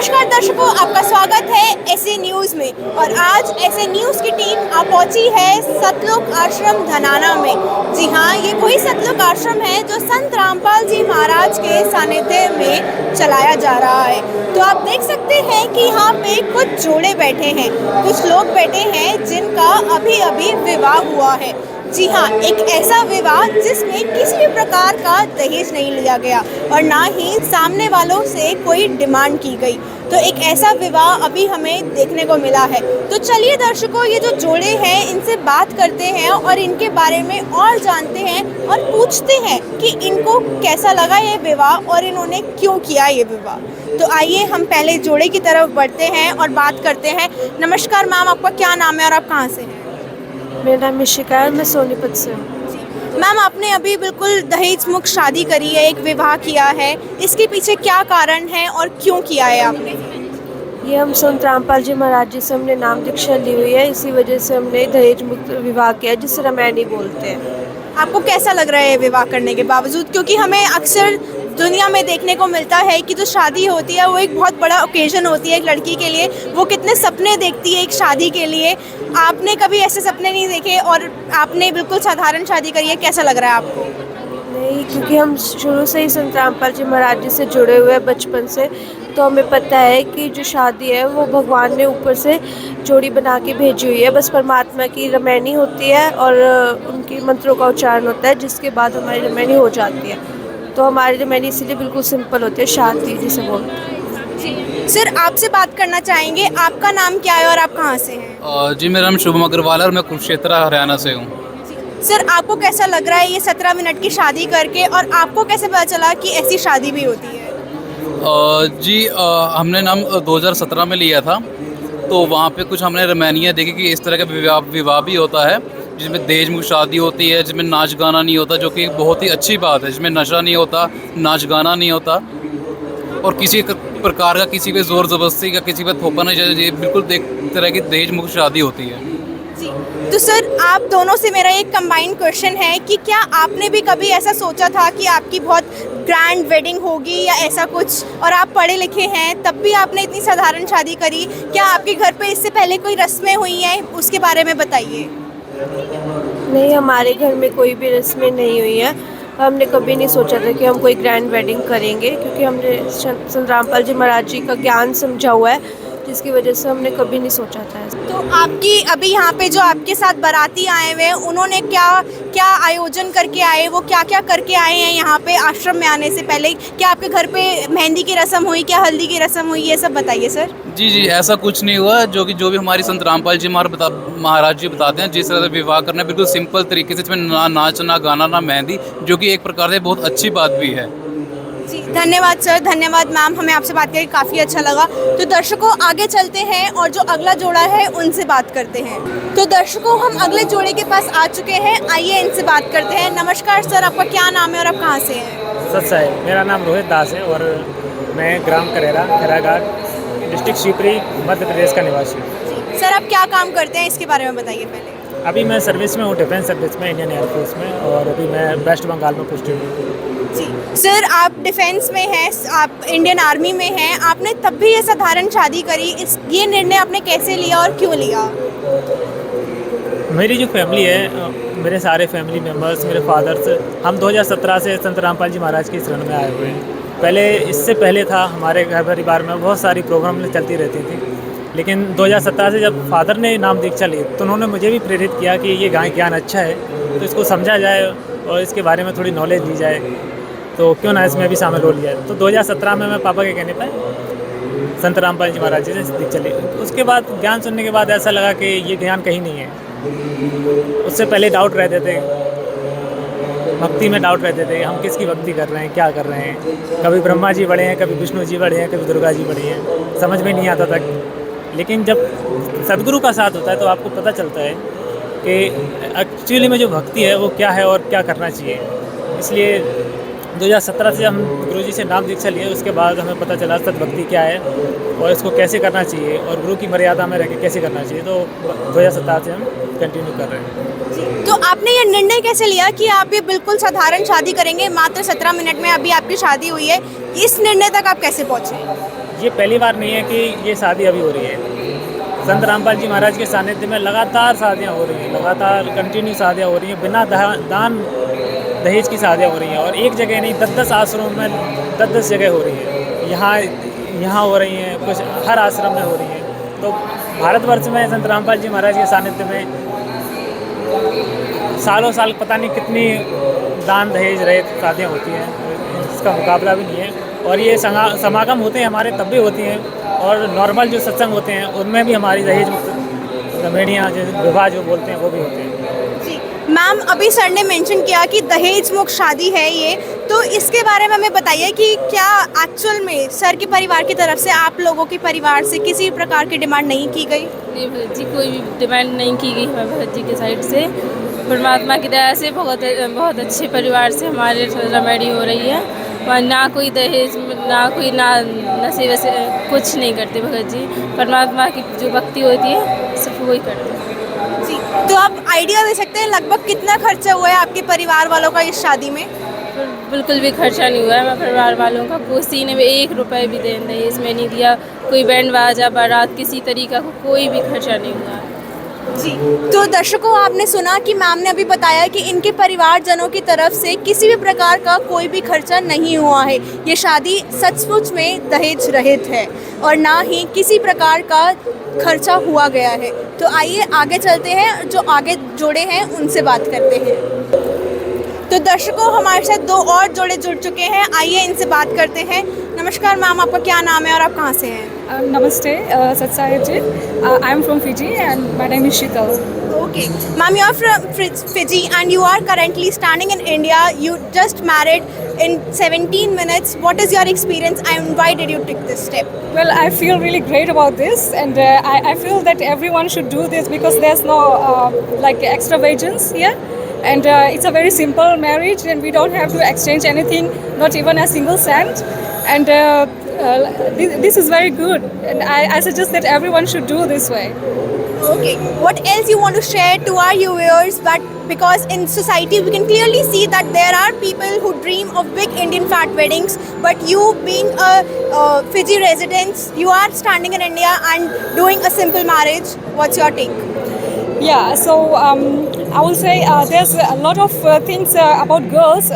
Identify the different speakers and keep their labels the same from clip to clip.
Speaker 1: नमस्कार दर्शकों, आपका स्वागत है ऐसे न्यूज़ में। और आज ऐसे न्यूज़ की टीम पहुंची है सतलोक आश्रम धनाना में। जी हाँ, ये वही सतलोक आश्रम है जो संत रामपाल जी महाराज के सानिध्य में चलाया जा रहा है। तो आप देख सकते हैं कि यहाँ पे कुछ जोड़े बैठे हैं, कुछ लोग बैठे हैं जिनका अभी अभी विवाह हुआ है। जी हाँ, एक ऐसा विवाह जिसमें किसी भी प्रकार का दहेज नहीं लिया गया और ना ही सामने वालों से कोई डिमांड की गई। तो एक ऐसा विवाह अभी हमें देखने को मिला है। तो चलिए दर्शकों, ये जो जोड़े हैं इनसे बात करते हैं और इनके बारे में और जानते हैं और पूछते हैं कि इनको कैसा लगा ये विवाह और इन्होंने क्यों किया ये विवाह। तो आइए हम पहले जोड़े की तरफ बढ़ते हैं और बात करते हैं। नमस्कार मैम, आपका क्या नाम है और आप कहाँ से हैं?
Speaker 2: मेरा नाम मिशिका है, मैं सोनीपत से हूँ।
Speaker 1: मैम, आपने अभी बिल्कुल दहेज मुक्त शादी करी है, एक विवाह किया है, इसके पीछे क्या कारण है और क्यों किया है आपने?
Speaker 2: ये हम संत रामपाल जी महाराज जी से हमने नाम दीक्षा ली हुई है, इसी वजह से हमने दहेज मुक्त विवाह किया जिसे रामायणी बोलते हैं।
Speaker 1: आपको कैसा लग रहा है विवाह करने के बावजूद? क्योंकि हमें अक्सर दुनिया में देखने को मिलता है कि जो शादी होती है वो एक बहुत बड़ा ओकेजन होती है एक लड़की के लिए। वो कितने सपने देखती है एक शादी के लिए। आपने कभी ऐसे सपने नहीं देखे और आपने बिल्कुल साधारण शादी करी है, कैसा लग रहा है आपको?
Speaker 2: नहीं, क्योंकि हम शुरू से ही संत रामपाल जी महाराज जी से जुड़े हुए हैं बचपन से, तो हमें पता है कि जो शादी है वो भगवान ने ऊपर से जोड़ी बना के भेजी हुई है। बस परमात्मा की रामायणी होती है और उनके मंत्रों का उच्चारण होता है, जिसके बाद हमारी रामायणी हो जाती है। तो हमारी रामायणी इसीलिए बिल्कुल सिंपल होती है, शादी जिसे बोलते हैं।
Speaker 1: सर, आपसे बात करना चाहेंगे, आपका नाम क्या है और आप कहाँ से हैं?
Speaker 3: जी, मेरा नाम शुभम अग्रवाल है और मैं कुरुक्षेत्र हरियाणा से हूँ।
Speaker 1: सर, आपको कैसा लग रहा है ये 17 मिनट की शादी करके और आपको कैसे पता चला कि ऐसी शादी भी होती है?
Speaker 3: जी, हमने नाम 2017 में लिया था, तो वहाँ पे कुछ हमने रामायणियाँ देखी कि इस तरह का विवाह भी होता है जिसमें दहेज मुक्त शादी होती है, जिसमें नाच गाना नहीं होता, जो कि बहुत ही अच्छी बात है, जिसमें नशा नहीं होता, नाच गाना नहीं होता और किसी प्रकार का किसी पे ज़ोर ज़बरदस्ती का किसी पे थोपा नहीं चाहिए। ये बिल्कुल एक तरह की दहेज मुक्त शादी होती है।
Speaker 1: जी, तो सर आप दोनों से मेरा एक कंबाइंड क्वेश्चन है कि क्या आपने भी कभी ऐसा सोचा था कि आपकी बहुत ग्रैंड वेडिंग होगी या ऐसा कुछ, और आप पढ़े लिखे हैं तब भी आपने इतनी साधारण शादी करी? क्या आपके घर पे इससे पहले कोई रस्में हुई हैं, उसके बारे में बताइए।
Speaker 2: नहीं, हमारे घर में कोई भी रस्में नहीं हुई है। हमने कभी नहीं सोचा था कि हम कोई ग्रैंड वेडिंग करेंगे, क्योंकि हमने संत रामपाल जी महाराज जी का ज्ञान समझा हुआ है, जिसकी वजह से हमने कभी नहीं सोचा था।
Speaker 1: तो आपकी अभी यहाँ पे जो आपके साथ बाराती आए हुए हैं, उन्होंने क्या क्या आयोजन करके आए, वो क्या क्या करके आए हैं यहाँ पे आश्रम में आने से पहले? क्या आपके घर पे मेहंदी की रस्म हुई, क्या हल्दी की रस्म हुई, ये सब बताइए सर।
Speaker 3: जी, ऐसा कुछ नहीं हुआ। जो भी हमारी संत रामपाल जी महाराज जी बताते हैं, जिस तरह से विवाह करना है बिल्कुल सिंपल तरीके से, इसमें ना नाच ना गाना ना मेहंदी, जो कि एक प्रकार से बहुत अच्छी बात भी है।
Speaker 1: जी, धन्यवाद सर, धन्यवाद मैम, हमें आपसे बात करके काफ़ी अच्छा लगा। तो दर्शकों, आगे चलते हैं और जो अगला जोड़ा है उनसे बात करते हैं। तो दर्शकों, हम अगले जोड़े के पास आ चुके हैं, आइए इनसे बात करते हैं। नमस्कार सर, आपका क्या नाम है और आप कहाँ से हैं?
Speaker 4: सच है, मेरा नाम रोहित दास है और मैं ग्राम करेरा खैराघाट डिस्ट्रिक्ट शिवपुरी मध्य प्रदेश का निवासी हूँ।
Speaker 1: सर, आप क्या काम करते हैं, इसके बारे में बताइए पहले।
Speaker 4: अभी मैं सर्विस में हूँ, डिफेंस सर्विस में, इंडियन एयरफोर्स में, और अभी मैं वेस्ट बंगाल में पोस्टेड हूँ।
Speaker 1: जी सर, आप डिफेंस में हैं, आप इंडियन आर्मी में हैं, आपने तब भी ये साधारण शादी करी, ये निर्णय आपने कैसे लिया और क्यों लिया?
Speaker 4: मेरी जो फैमिली है, मेरे सारे फैमिली मेम्बर्स, मेरे फादर्स, हम 2017 से संत रामपाल जी महाराज की शरण में आए हुए हैं। पहले इससे पहले था हमारे घर परिवार में बहुत सारी प्रोग्राम चलती रहती थी, लेकिन 2017 से जब फादर ने नाम दीक्षा ली तो उन्होंने मुझे भी प्रेरित किया कि ये ज्ञान अच्छा है, तो इसको समझा जाए और इसके बारे में थोड़ी नॉलेज ली जाए, तो क्यों ना इसमें भी शामिल हो लिया। तो 2017 में मैं पापा के कहने पर संत रामपाल जी महाराज जी से दीक्षा ली। उसके बाद ज्ञान सुनने के बाद ऐसा लगा कि ये ज्ञान कहीं नहीं है। उससे पहले डाउट रहते थे, भक्ति में डाउट रहते थे, हम किसकी भक्ति कर रहे हैं, क्या कर रहे हैं। कभी ब्रह्मा जी बड़े हैं, कभी विष्णु जी बड़े हैं, कभी दुर्गा जी बड़ी हैं, समझ में नहीं आता था। लेकिन जब सदगुरु का साथ होता है तो आपको पता चलता है कि एक्चुअली में जो भक्ति है वो क्या है और क्या करना चाहिए। इसलिए 2017 से हम गुरुजी से नाम दीक्षा लिए, उसके बाद हमें पता चला सद्भक्ति क्या है और इसको कैसे करना चाहिए और गुरु की मर्यादा में रह के कैसे करना चाहिए। तो 2017 से हम कंटिन्यू कर रहे हैं।
Speaker 1: तो आपने ये निर्णय कैसे लिया कि आप ये बिल्कुल साधारण शादी करेंगे? मात्र 17 मिनट में अभी आपकी शादी हुई है, इस निर्णय तक आप कैसे पहुँचे?
Speaker 4: ये पहली बार नहीं है कि ये शादी अभी हो रही है। संत रामपाल जी महाराज के सानिध्य में लगातार शादियाँ हो रही हैं, लगातार कंटिन्यू शादियाँ हो रही हैं, बिना दान दहेज की शादियाँ हो रही हैं। और एक जगह नहीं, 10-10 आश्रमों में 10-10 जगह हो रही है। यहाँ हो रही हैं, कुछ हर आश्रम में हो रही हैं। तो भारतवर्ष में संत रामपाल जी महाराज के सानिध्य में सालों साल पता नहीं कितनी दान दहेज रहित शादियाँ होती हैं, इसका मुकाबला भी नहीं है। और ये समागम होते हैं हमारे तब भी होती हैं, और नॉर्मल जो सत्संग होते हैं उनमें भी हमारी दहेज मुक्त रमेड़ियाँ जो विवाह जो बोलते हैं वो भी होते हैं।
Speaker 1: जी मैम, अभी सर ने मेंशन किया कि दहेज मुक्त शादी है ये, तो इसके बारे में हमें बताइए कि क्या एक्चुअल में सर के परिवार की तरफ से आप लोगों के परिवार से किसी प्रकार की डिमांड नहीं की गई? नहीं
Speaker 5: भगत जी, कोई भी डिमांड नहीं की गई हमें भगत जी की साइड से। परमात्मा की दया से बहुत अच्छे परिवार से हमारे रमेड़ी हो रही है, और ना कोई दहेज ना नशे वैसे कुछ नहीं करते भगत जी। परमात्मा की जो भक्ति होती है सिर्फ वही करते हैं।
Speaker 1: जी, तो आप आइडिया दे सकते हैं लगभग कितना खर्चा हुआ है आपके परिवार वालों का इस शादी में?
Speaker 5: बिल्कुल भी खर्चा नहीं हुआ है हमारे परिवार वालों का। किसी ने भी 1 रुपये भी दहेज में नहीं दिया, कोई बैंड बाजा बारात किसी तरीका को कोई भी खर्चा नहीं हुआ है।
Speaker 1: जी, तो दर्शकों आपने सुना कि मैम ने अभी बताया कि इनके परिवारजनों की तरफ से किसी भी प्रकार का कोई भी खर्चा नहीं हुआ है। ये शादी सचमुच में दहेज रहित है और ना ही किसी प्रकार का खर्चा हुआ गया है। तो आइए आगे चलते हैं, जो आगे जोड़े हैं उनसे बात करते हैं। तो दर्शकों हमारे साथ 2 और जोड़े जुड़ चुके हैं, आइए इनसे बात करते हैं। नमस्कार मैम, आपका क्या नाम है और आप कहाँ से हैं?
Speaker 6: Namaste, Sat Sahib ji. I am from Fiji and my name is Sheetal.
Speaker 1: Okay, ma'am, you are from Fiji and you are currently standing in India. You just married in 17 minutes. What is your experience and why did you take this step?
Speaker 6: Well, I feel really great about this, and I feel that everyone should do this because there's no like extravagance here, and it's a very simple marriage, and we don't have to exchange anything, not even a single cent, and this is very good, and I suggest that everyone should do this way.
Speaker 1: Okay, what else you want to share to our viewers? But because in society we can clearly see that there are people who dream of big Indian fat weddings, but you being a Fiji resident, you are standing in India and doing a simple marriage. What's your take?
Speaker 6: Yeah, so I will say there's a lot of things about girls,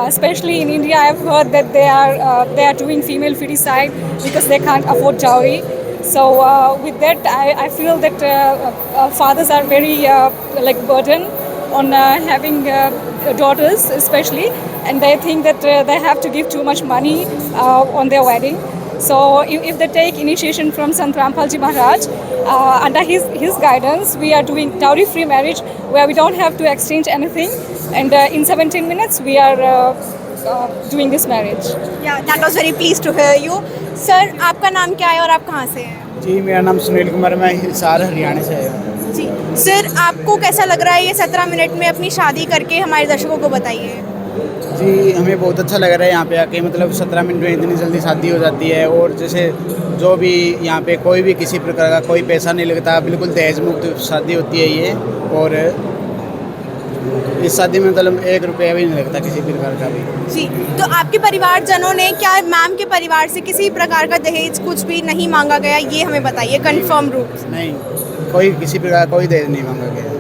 Speaker 6: especially in India. I've heard that they are doing female feticide because they can't afford dowry. So with that, I feel that fathers are very like burdened on having daughters, especially, and they think that they have to give too much money on their wedding. So if they take initiation from Sant Rampal Ji Maharaj, under his guidance, we are doing dowry-free marriage where we don't have to exchange anything, and in 17 minutes we are doing this marriage.
Speaker 1: Yeah, that was very pleased to hear you. Sir, आपका नाम क्या है और आप कहाँ से हैं?
Speaker 7: जी, मेरा नाम सुनील कुमार, मैं हिसार हरियाणा से आया हूँ।
Speaker 1: जी सर, आपको कैसा लग रहा है ये 17 मिनट में अपनी शादी करके? हमारे दर्शकों को बताइए।
Speaker 7: जी, हमें बहुत अच्छा लग रहा है यहाँ पे आके, मतलब 17 मिनट में इतनी जल्दी शादी हो जाती है, और जैसे जो भी यहाँ पे कोई भी किसी प्रकार का कोई पैसा नहीं लगता, बिल्कुल दहेज मुक्त शादी होती है ये। और इस शादी में मतलब 1 रुपया भी नहीं लगता किसी प्रकार का भी।
Speaker 1: जी, तो आपके परिवारजनों ने क्या मैम के परिवार से किसी प्रकार का दहेज कुछ भी नहीं मांगा गया, ये हमें बताइए कंफर्म रूप से?
Speaker 7: नहीं, कोई किसी प्रकार का कोई दहेज नहीं मांगा गया।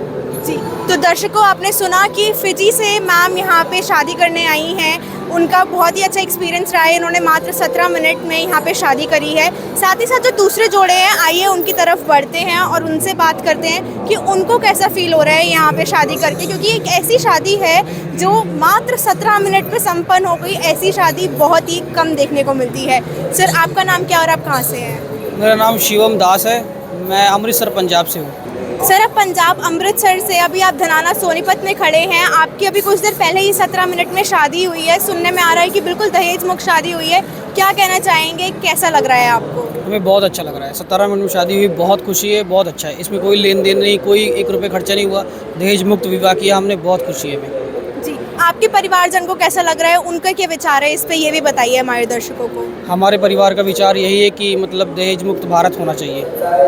Speaker 1: जी, तो दर्शकों आपने सुना कि फिजी से मैम यहाँ पे शादी करने आई हैं, उनका बहुत ही अच्छा एक्सपीरियंस रहा है, इन्होंने मात्र 17 मिनट में यहाँ पे शादी करी है। साथ ही साथ जो दूसरे जोड़े हैं, आइए उनकी तरफ बढ़ते हैं और उनसे बात करते हैं कि उनको कैसा फील हो रहा है यहाँ पे शादी करके, क्योंकि एक ऐसी शादी है जो मात्र 17 मिनट में संपन्न हो गई। ऐसी शादी बहुत ही कम देखने को मिलती है। सर, आपका नाम क्या और आप कहाँ से हैं?
Speaker 8: मेरा नाम शिवम दास है, मैं अमृतसर पंजाब से हूँ।
Speaker 1: सर, आप पंजाब अमृतसर से, अभी आप धनाना सोनीपत में खड़े हैं। आपकी अभी कुछ देर पहले ही 17 मिनट में शादी हुई है, सुनने में आ रहा है कि बिल्कुल दहेज मुक्त शादी हुई है। क्या कहना चाहेंगे, कैसा लग रहा है आपको?
Speaker 8: हमें बहुत अच्छा लग रहा है, 17 मिनट में शादी हुई, बहुत खुशी है, बहुत अच्छा है। इसमें कोई लेन देन नहीं, कोई 1 रुपये खर्चा नहीं हुआ, दहेज मुक्त विवाह किया हमने, बहुत खुशी है हमें।
Speaker 1: जी, आपके परिवारजन को कैसा लग रहा है, उनका क्या विचार है इस पे, ये भी बताइए हमारे दर्शकों को।
Speaker 8: हमारे परिवार का विचार यही है कि मतलब दहेज मुक्त भारत होना चाहिए।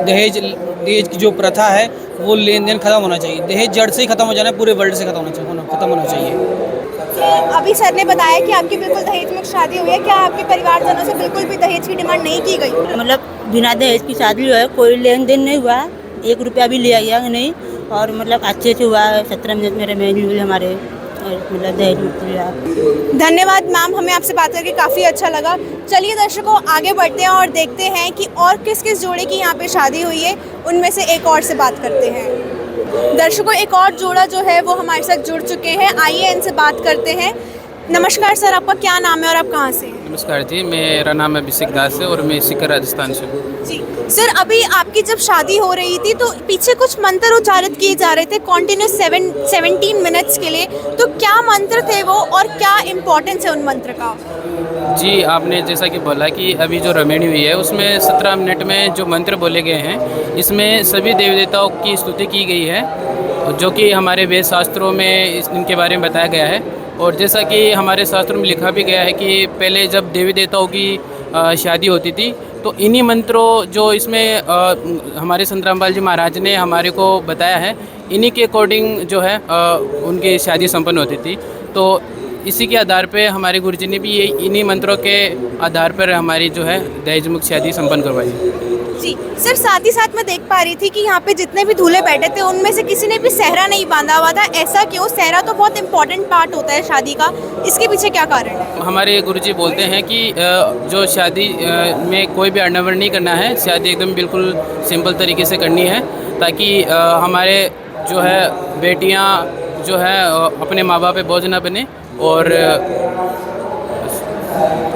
Speaker 8: दहेज की जो प्रथा है वो लेन देन खत्म होना चाहिए। दहेज जड़ से ही खत्म हो जाना है, पूरे वर्ल्ड से खत्म होना चाहिए।
Speaker 1: अभी सर ने बताया कि आपकी बिल्कुल दहेज मुक्त शादी हुई है, क्या आपके परिवारजनों से बिल्कुल भी दहेज की डिमांड नहीं की गई?
Speaker 9: मतलब बिना दहेज की शादी हुआ है, कोई लेन देन नहीं हुआ, 1 रुपया भी लिया गया नहीं, और मतलब अच्छे से हुआ है। 17 मिनट में रेमेडी हुई हमारे, और मतलब दहेज मुक्त हुआ।
Speaker 1: धन्यवाद मैम, हमें आपसे बात करके काफ़ी अच्छा लगा। चलिए दर्शकों, आगे बढ़ते हैं और देखते हैं कि और किस किस जोड़े की यहाँ पे शादी हुई है। उनमें से एक और से बात करते हैं। दर्शकों, एक और जोड़ा जो है वो हमारे साथ जुड़ चुके हैं, आइए इनसे बात करते हैं। नमस्कार सर, आपका क्या नाम है और आप कहाँ से हैं?
Speaker 3: नमस्कार जी, मेरा नाम अभिषेक दास है और मैं सीकर राजस्थान से हूँ।
Speaker 1: जी सर, अभी आपकी जब शादी हो रही थी तो पीछे कुछ मंत्र उच्चारित किए जा रहे थे कॉन्टिन्यूस 17 मिनट्स के लिए, तो क्या मंत्र थे वो और क्या इम्पोर्टेंस है उन मंत्र का?
Speaker 3: जी, आपने जैसा कि बोला कि अभी जो रमेणी हुई है उसमें 17 मिनट में जो मंत्र बोले गए हैं, इसमें सभी देवी देवताओं की स्तुति की गई है, जो कि हमारे वेद शास्त्रों में इनके बारे में बताया गया है। और जैसा कि हमारे शास्त्रों में लिखा भी गया है कि पहले जब देवी देवताओं की शादी होती थी तो इन्हीं मंत्रों जो इसमें हमारे संत रामपाल जी महाराज ने हमारे को बताया है, इन्हीं के अकॉर्डिंग जो है उनकी शादी संपन्न होती थी। तो इसी के आधार पे हमारे गुरुजी ने भी ये इन्हीं मंत्रों के आधार पर हमारी जो है दहेज मुक्त शादी संपन्न करवाई।
Speaker 1: जी सर, साथ ही साथ मैं देख पा रही थी कि यहाँ पे जितने भी दूल्हे बैठे थे उनमें से किसी ने भी सहरा नहीं बांधा हुआ था, ऐसा क्यों? सहरा तो बहुत इंपॉर्टेंट पार्ट होता है शादी का, इसके पीछे क्या कारण है?
Speaker 3: हमारे गुरुजी बोलते हैं कि जो शादी में कोई भी आडंबर नहीं करना है, शादी एकदम बिल्कुल सिंपल तरीके से करनी है, ताकि हमारे जो है बेटियां जो है अपने माँ बाप पे बोझ ना बने। और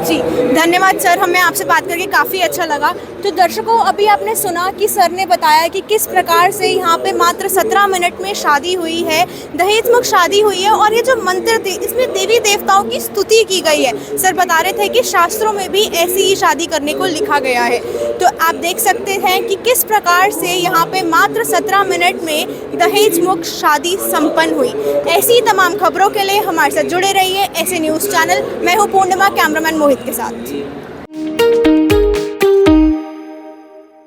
Speaker 1: जी धन्यवाद सर, हमें आपसे बात करके काफ़ी अच्छा लगा। तो दर्शकों, अभी आपने सुना कि सर ने बताया कि किस प्रकार से यहाँ पे मात्र 17 मिनट में शादी हुई है, दहेज मुक्त शादी हुई है, और ये जो मंत्र थे इसमें देवी देवताओं की स्तुति की गई है। सर बता रहे थे कि शास्त्रों में भी ऐसी ही शादी करने को लिखा गया है। तो आप देख सकते हैं कि किस प्रकार से यहाँ पे मात्र 17 मिनट में दहेज मुक्त शादी संपन्न हुई। ऐसी तमाम खबरों के लिए हमारे साथ जुड़े रहिए ऐसे न्यूज़ चैनल। मैं हूँ पूर्णिमा, कैमरामैन मोहित के साथ।